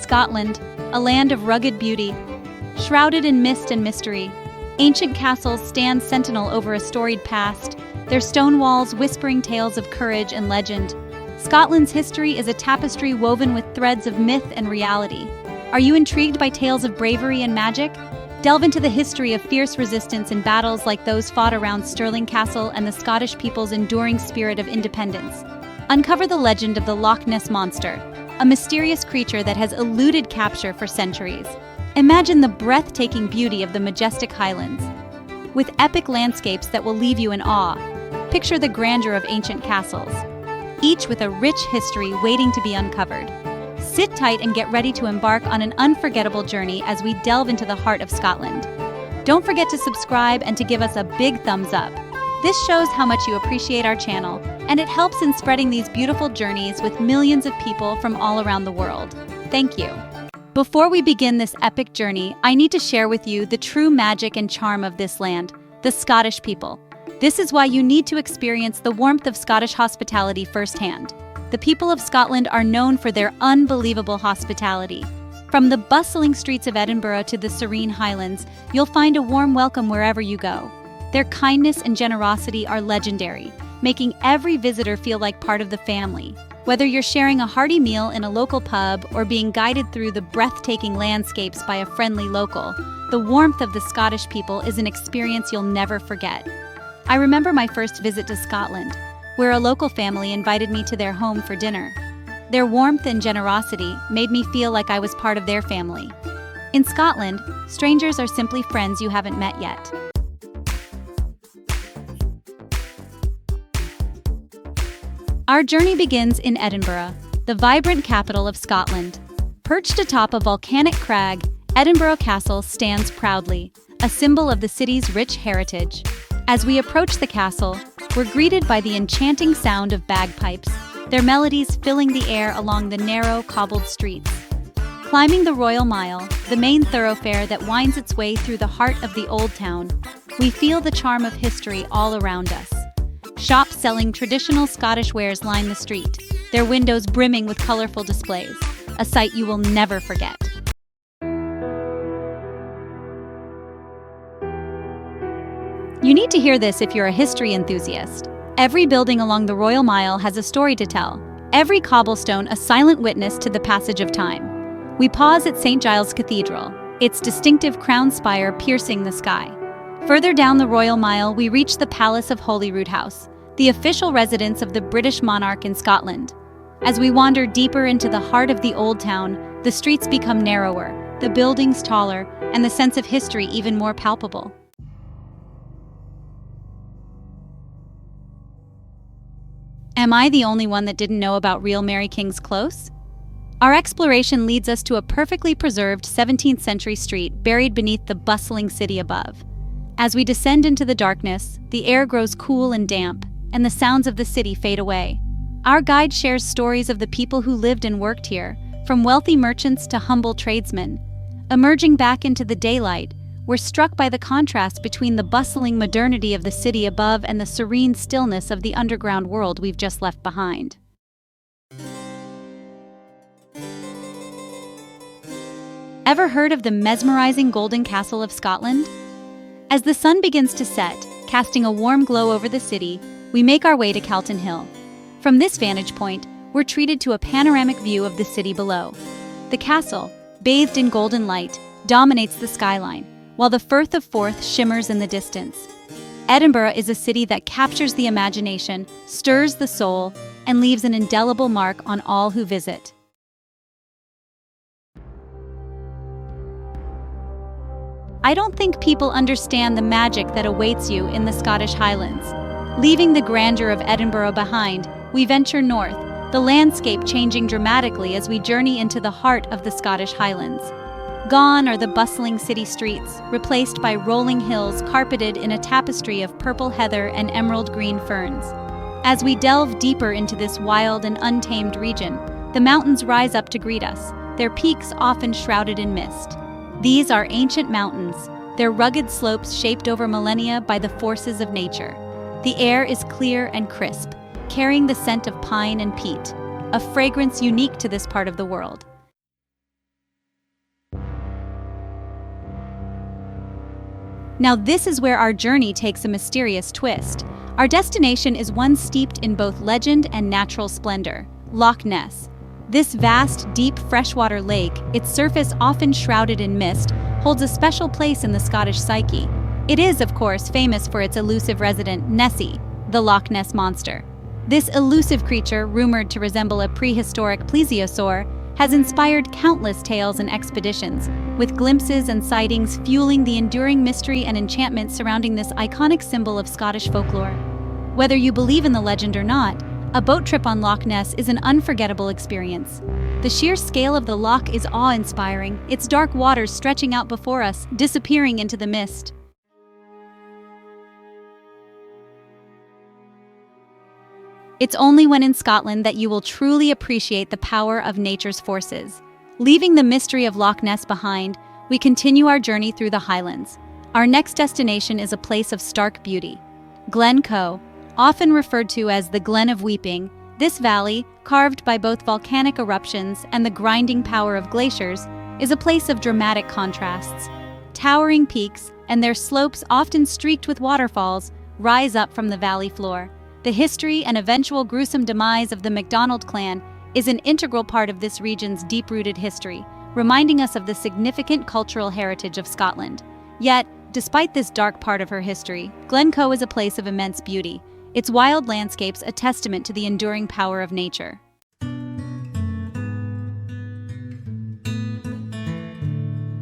Scotland, a land of rugged beauty. Shrouded in mist and mystery, ancient castles stand sentinel over a storied past, their stone walls whispering tales of courage and legend. Scotland's history is a tapestry woven with threads of myth and reality. Are you intrigued by tales of bravery and magic? Delve into the history of fierce resistance in battles like those fought around Stirling Castle and the Scottish people's enduring spirit of independence. Uncover the legend of the Loch Ness Monster, a mysterious creature that has eluded capture for centuries. Imagine the breathtaking beauty of the Majestic Highlands. With epic landscapes that will leave you in awe, picture the grandeur of ancient castles, each with a rich history waiting to be uncovered. Sit tight and get ready to embark on an unforgettable journey as we delve into the heart of Scotland. Don't forget to subscribe and to give us a big thumbs up. This shows how much you appreciate our channel, and it helps in spreading these beautiful journeys with millions of people from all around the world. Thank you. Before we begin this epic journey, I need to share with you the true magic and charm of this land, the Scottish people. This is why you need to experience the warmth of Scottish hospitality firsthand. The people of Scotland are known for their unbelievable hospitality. From the bustling streets of Edinburgh to the serene Highlands, you'll find a warm welcome wherever you go. Their kindness and generosity are legendary, making every visitor feel like part of the family. Whether you're sharing a hearty meal in a local pub or being guided through the breathtaking landscapes by a friendly local, the warmth of the Scottish people is an experience you'll never forget. I remember my first visit to Scotland, where a local family invited me to their home for dinner. Their warmth and generosity made me feel like I was part of their family. In Scotland, strangers are simply friends you haven't met yet. Our journey begins in Edinburgh, the vibrant capital of Scotland. Perched atop a volcanic crag, Edinburgh Castle stands proudly, a symbol of the city's rich heritage. As we approach the castle, we're greeted by the enchanting sound of bagpipes, their melodies filling the air along the narrow, cobbled streets. Climbing the Royal Mile, the main thoroughfare that winds its way through the heart of the Old Town, we feel the charm of history all around us. Shops selling traditional Scottish wares line the street, their windows brimming with colorful displays, a sight you will never forget. You need to hear this if you're a history enthusiast. Every building along the Royal Mile has a story to tell, every cobblestone a silent witness to the passage of time. We pause at St. Giles Cathedral, its distinctive crown spire piercing the sky. Further down the Royal Mile, we reach the Palace of Holyrood House, the official residence of the British monarch in Scotland. As we wander deeper into the heart of the Old Town, the streets become narrower, the buildings taller, and the sense of history even more palpable. Am I the only one that didn't know about real Mary King's Close? Our exploration leads us to a perfectly preserved 17th century street buried beneath the bustling city above. As we descend into the darkness, the air grows cool and damp, and the sounds of the city fade away. Our guide shares stories of the people who lived and worked here, from wealthy merchants to humble tradesmen. Emerging back into the daylight, we're struck by the contrast between the bustling modernity of the city above and the serene stillness of the underground world we've just left behind. Ever heard of the mesmerizing Golden Castle of Scotland? As the sun begins to set, casting a warm glow over the city, we make our way to Calton Hill. From this vantage point, we're treated to a panoramic view of the city below. The castle, bathed in golden light, dominates the skyline, while the Firth of Forth shimmers in the distance. Edinburgh is a city that captures the imagination, stirs the soul, and leaves an indelible mark on all who visit. I don't think people understand the magic that awaits you in the Scottish Highlands. Leaving the grandeur of Edinburgh behind, we venture north, the landscape changing dramatically as we journey into the heart of the Scottish Highlands. Gone are the bustling city streets, replaced by rolling hills carpeted in a tapestry of purple heather and emerald green ferns. As we delve deeper into this wild and untamed region, the mountains rise up to greet us, their peaks often shrouded in mist. These are ancient mountains, their rugged slopes shaped over millennia by the forces of nature. The air is clear and crisp, carrying the scent of pine and peat, a fragrance unique to this part of the world. Now this is where our journey takes a mysterious twist. Our destination is one steeped in both legend and natural splendor, Loch Ness. This vast, deep freshwater lake, its surface often shrouded in mist, holds a special place in the Scottish psyche. It is, of course, famous for its elusive resident, Nessie, the Loch Ness Monster. This elusive creature, rumored to resemble a prehistoric plesiosaur, has inspired countless tales and expeditions, with glimpses and sightings fueling the enduring mystery and enchantment surrounding this iconic symbol of Scottish folklore. Whether you believe in the legend or not, a boat trip on Loch Ness is an unforgettable experience. The sheer scale of the loch is awe-inspiring, its dark waters stretching out before us, disappearing into the mist. It's only when in Scotland that you will truly appreciate the power of nature's forces. Leaving the mystery of Loch Ness behind, we continue our journey through the Highlands. Our next destination is a place of stark beauty, Glencoe. Often referred to as the Glen of Weeping, this valley, carved by both volcanic eruptions and the grinding power of glaciers, is a place of dramatic contrasts. Towering peaks, and their slopes often streaked with waterfalls, rise up from the valley floor. The history and eventual gruesome demise of the MacDonald clan is an integral part of this region's deep-rooted history, reminding us of the significant cultural heritage of Scotland. Yet, despite this dark part of her history, Glencoe is a place of immense beauty, its wild landscapes a testament to the enduring power of nature.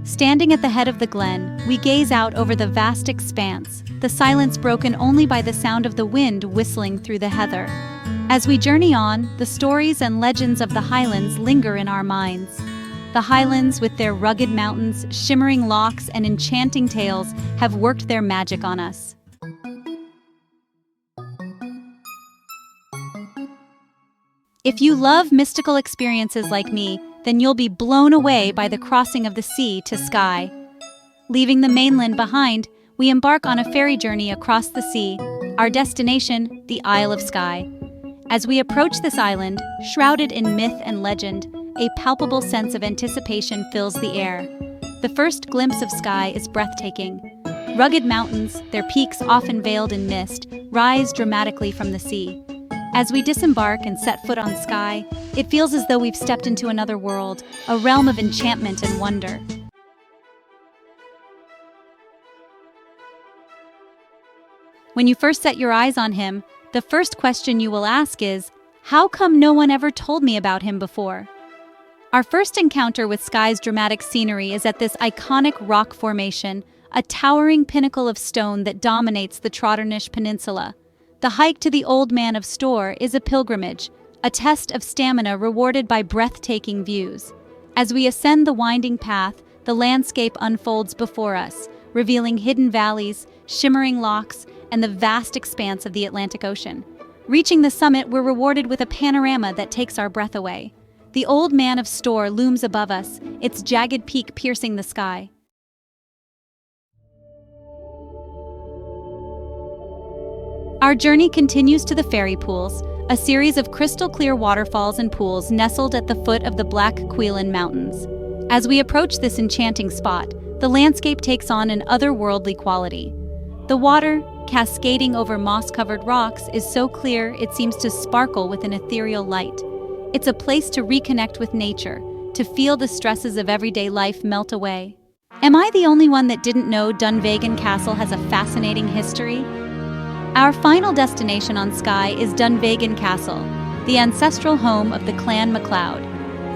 Standing at the head of the glen, we gaze out over the vast expanse, the silence broken only by the sound of the wind whistling through the heather. As we journey on, the stories and legends of the Highlands linger in our minds. The Highlands, with their rugged mountains, shimmering lochs, and enchanting tales, have worked their magic on us. If you love mystical experiences like me, then you'll be blown away by the crossing of the sea to sky. Leaving the mainland behind, we embark on a ferry journey across the sea, our destination, the Isle of Skye. As we approach this island, shrouded in myth and legend, a palpable sense of anticipation fills the air. The first glimpse of Skye is breathtaking. Rugged mountains, their peaks often veiled in mist, rise dramatically from the sea. As we disembark and set foot on Skye, it feels as though we've stepped into another world, a realm of enchantment and wonder. When you first set your eyes on him, the first question you will ask is, how come no one ever told me about him before? Our first encounter with Skye's dramatic scenery is at this iconic rock formation, a towering pinnacle of stone that dominates the Trotternish Peninsula. The hike to the Old Man of Storr is a pilgrimage, a test of stamina rewarded by breathtaking views. As we ascend the winding path, the landscape unfolds before us, revealing hidden valleys, shimmering lochs, and the vast expanse of the Atlantic Ocean. Reaching the summit, we're rewarded with a panorama that takes our breath away. The Old Man of Storr looms above us, its jagged peak piercing the sky. Our journey continues to the fairy pools, a series of crystal-clear waterfalls and pools nestled at the foot of the Black Cuillin Mountains. As we approach this enchanting spot, the landscape takes on an otherworldly quality. The water, cascading over moss-covered rocks, is so clear it seems to sparkle with an ethereal light. It's a place to reconnect with nature, to feel the stresses of everyday life melt away. Am I the only one that didn't know Dunvegan Castle has a fascinating history? Our final destination on Skye is Dunvegan Castle, the ancestral home of the Clan MacLeod.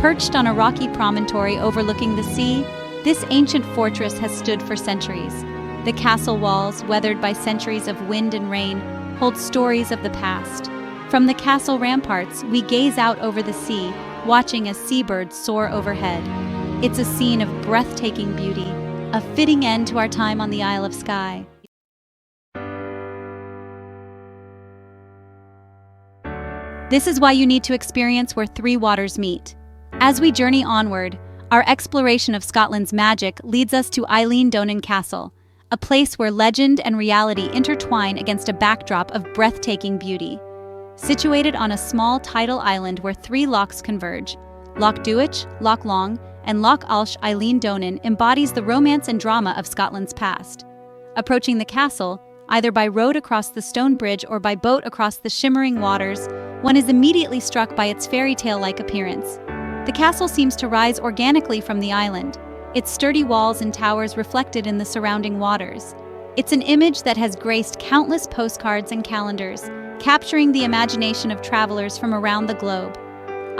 Perched on a rocky promontory overlooking the sea, this ancient fortress has stood for centuries. The castle walls, weathered by centuries of wind and rain, hold stories of the past. From the castle ramparts, we gaze out over the sea, watching as seabirds soar overhead. It's a scene of breathtaking beauty, a fitting end to our time on the Isle of Skye. This is why you need to experience where three waters meet. As we journey onward, our exploration of Scotland's magic leads us to Eilean Donan Castle, a place where legend and reality intertwine against a backdrop of breathtaking beauty. Situated on a small tidal island where three lochs converge, Loch Duich, Loch Long, and Loch Alsh, Eilean Donan embodies the romance and drama of Scotland's past. Approaching the castle, either by road across the stone bridge or by boat across the shimmering waters, one is immediately struck by its fairy tale-like appearance. The castle seems to rise organically from the island, its sturdy walls and towers reflected in the surrounding waters. It's an image that has graced countless postcards and calendars, capturing the imagination of travelers from around the globe.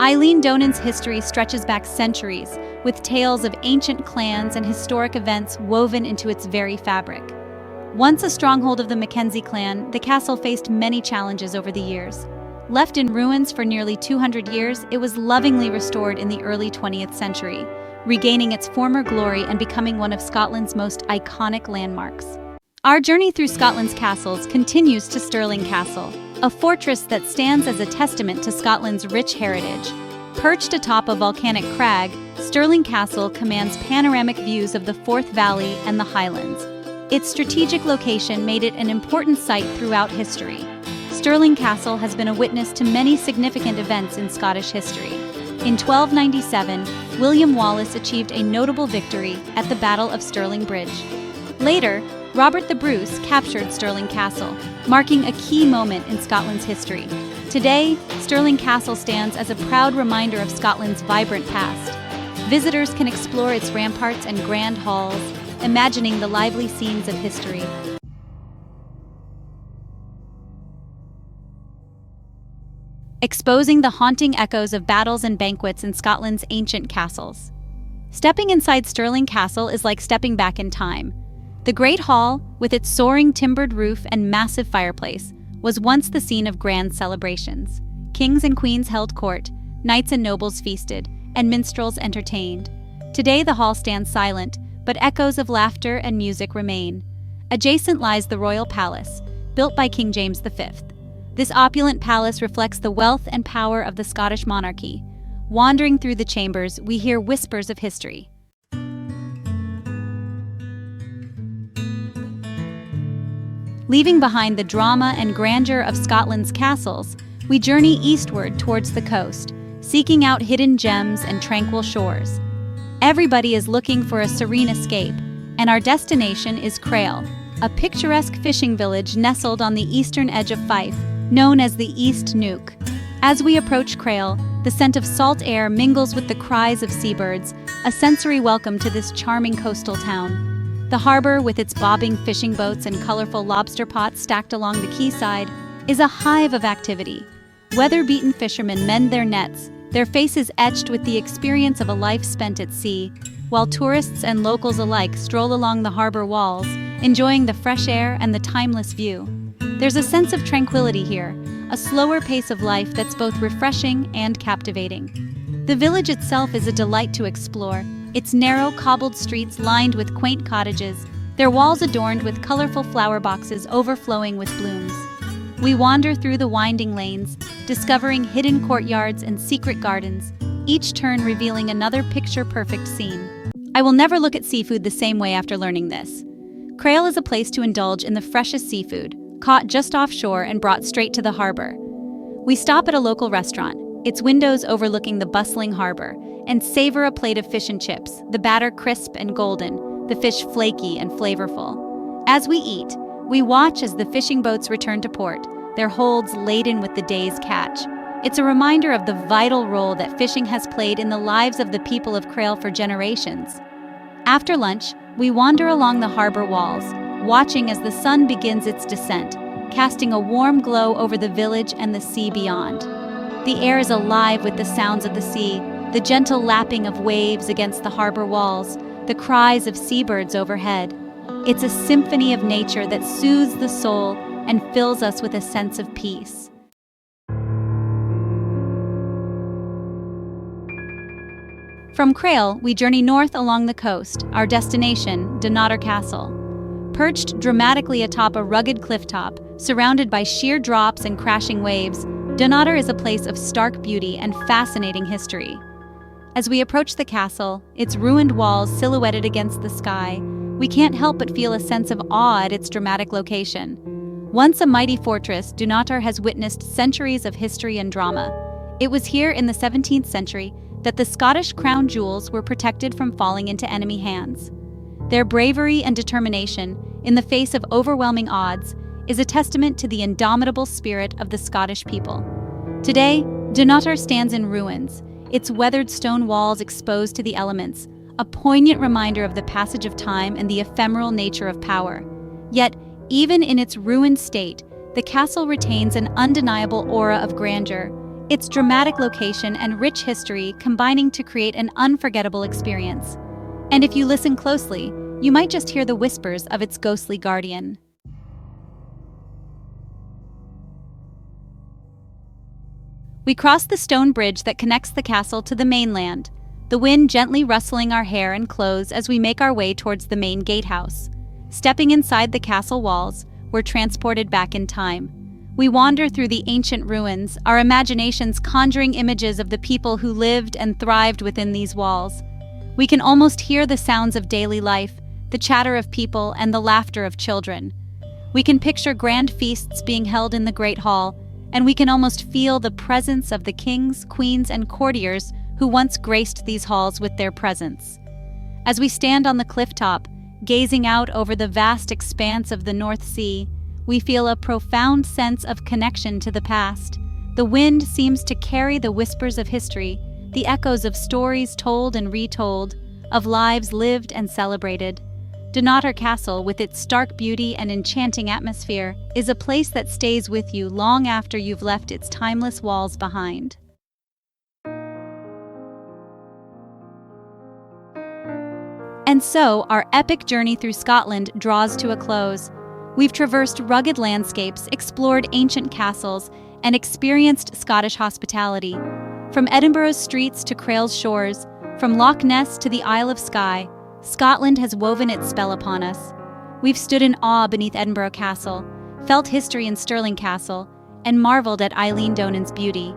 Eileen Donan's history stretches back centuries, with tales of ancient clans and historic events woven into its very fabric. Once a stronghold of the Mackenzie clan, the castle faced many challenges over the years. Left in ruins for nearly 200 years, it was lovingly restored in the early 20th century, regaining its former glory and becoming one of Scotland's most iconic landmarks. Our journey through Scotland's castles continues to Stirling Castle, a fortress that stands as a testament to Scotland's rich heritage. Perched atop a volcanic crag, Stirling Castle commands panoramic views of the Forth Valley and the Highlands. Its strategic location made it an important site throughout history. Stirling Castle has been a witness to many significant events in Scottish history. In 1297, William Wallace achieved a notable victory at the Battle of Stirling Bridge. Later, Robert the Bruce captured Stirling Castle, marking a key moment in Scotland's history. Today, Stirling Castle stands as a proud reminder of Scotland's vibrant past. Visitors can explore its ramparts and grand halls, imagining the lively scenes of history. Exposing the haunting echoes of battles and banquets in Scotland's ancient castles. Stepping inside Stirling Castle is like stepping back in time. The Great Hall, with its soaring timbered roof and massive fireplace, was once the scene of grand celebrations. Kings and queens held court, knights and nobles feasted, and minstrels entertained. Today the hall stands silent, but echoes of laughter and music remain. Adjacent lies the royal palace, built by King James V. This opulent palace reflects the wealth and power of the Scottish monarchy. Wandering through the chambers, we hear whispers of history. Leaving behind the drama and grandeur of Scotland's castles, we journey eastward towards the coast, seeking out hidden gems and tranquil shores. Everybody is looking for a serene escape, and our destination is Crail, a picturesque fishing village nestled on the eastern edge of Fife, known as the East Neuk. As we approach Crail, the scent of salt air mingles with the cries of seabirds, a sensory welcome to this charming coastal town. The harbor, with its bobbing fishing boats and colorful lobster pots stacked along the quayside, is a hive of activity. Weather-beaten fishermen mend their nets, their faces etched with the experience of a life spent at sea, while tourists and locals alike stroll along the harbor walls, enjoying the fresh air and the timeless view. There's a sense of tranquility here, a slower pace of life that's both refreshing and captivating. The village itself is a delight to explore, its narrow, cobbled streets lined with quaint cottages, their walls adorned with colorful flower boxes overflowing with blooms. We wander through the winding lanes, discovering hidden courtyards and secret gardens, each turn revealing another picture-perfect scene. I will never look at seafood the same way after learning this. Crail is a place to indulge in the freshest seafood, caught just offshore and brought straight to the harbor. We stop at a local restaurant, its windows overlooking the bustling harbor, and savor a plate of fish and chips, the batter crisp and golden, the fish flaky and flavorful. As we eat, we watch as the fishing boats return to port, their holds laden with the day's catch. It's a reminder of the vital role that fishing has played in the lives of the people of Crail for generations. After lunch, we wander along the harbor walls, watching as the sun begins its descent, casting a warm glow over the village and the sea beyond. The air is alive with the sounds of the sea, the gentle lapping of waves against the harbor walls, the cries of seabirds overhead. It's a symphony of nature that soothes the soul and fills us with a sense of peace. From Crail, we journey north along the coast, our destination, Dunnottar Castle. Perched dramatically atop a rugged clifftop, surrounded by sheer drops and crashing waves, Dunnottar is a place of stark beauty and fascinating history. As we approach the castle, its ruined walls silhouetted against the sky, we can't help but feel a sense of awe at its dramatic location. Once a mighty fortress, Dunnottar has witnessed centuries of history and drama. It was here in the 17th century that the Scottish crown jewels were protected from falling into enemy hands. Their bravery and determination, in the face of overwhelming odds, is a testament to the indomitable spirit of the Scottish people. Today, Dunnottar stands in ruins, its weathered stone walls exposed to the elements, a poignant reminder of the passage of time and the ephemeral nature of power. Yet, even in its ruined state, the castle retains an undeniable aura of grandeur, its dramatic location and rich history combining to create an unforgettable experience. And if you listen closely, you might just hear the whispers of its ghostly guardian. We cross the stone bridge that connects the castle to the mainland, the wind gently rustling our hair and clothes as we make our way towards the main gatehouse. Stepping inside the castle walls, we're transported back in time. We wander through the ancient ruins, our imaginations conjuring images of the people who lived and thrived within these walls. We can almost hear the sounds of daily life, the chatter of people, and the laughter of children. We can picture grand feasts being held in the Great Hall, and we can almost feel the presence of the kings, queens, and courtiers who once graced these halls with their presence. As we stand on the cliff top, gazing out over the vast expanse of the North Sea, we feel a profound sense of connection to the past. The wind seems to carry the whispers of history, the echoes of stories told and retold, of lives lived and celebrated. Dunnottar Castle, with its stark beauty and enchanting atmosphere, is a place that stays with you long after you've left its timeless walls behind. And so, our epic journey through Scotland draws to a close. We've traversed rugged landscapes, explored ancient castles, and experienced Scottish hospitality. From Edinburgh's streets to Crail's shores, from Loch Ness to the Isle of Skye, Scotland has woven its spell upon us. We've stood in awe beneath Edinburgh Castle, felt history in Stirling Castle, and marveled at Eileen Donan's beauty.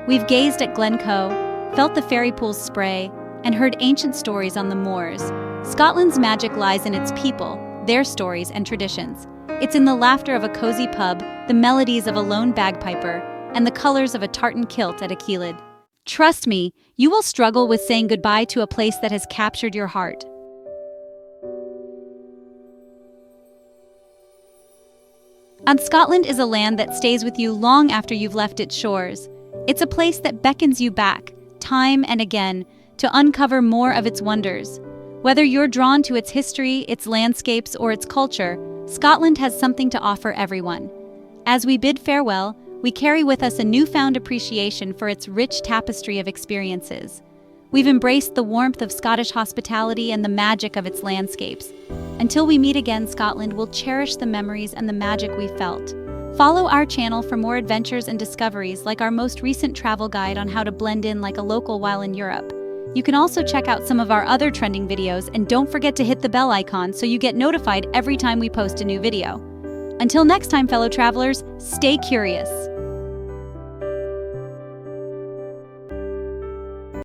We've gazed at Glencoe, felt the fairy pool's spray, and heard ancient stories on the moors. Scotland's magic lies in its people, their stories and traditions. It's in the laughter of a cozy pub, the melodies of a lone bagpiper, and the colors of a tartan kilt at a keelid. Trust me, you will struggle with saying goodbye to a place that has captured your heart. And Scotland is a land that stays with you long after you've left its shores. It's a place that beckons you back, time and again, to uncover more of its wonders. Whether you're drawn to its history, its landscapes, or its culture, Scotland has something to offer everyone. As we bid farewell, we carry with us a newfound appreciation for its rich tapestry of experiences. We've embraced the warmth of Scottish hospitality and the magic of its landscapes. Until we meet again, Scotland will cherish the memories and the magic we felt. Follow our channel for more adventures and discoveries, like our most recent travel guide on how to blend in like a local while in Europe. You can also check out some of our other trending videos, and don't forget to hit the bell icon so you get notified every time we post a new video. Until next time, fellow travelers, stay curious.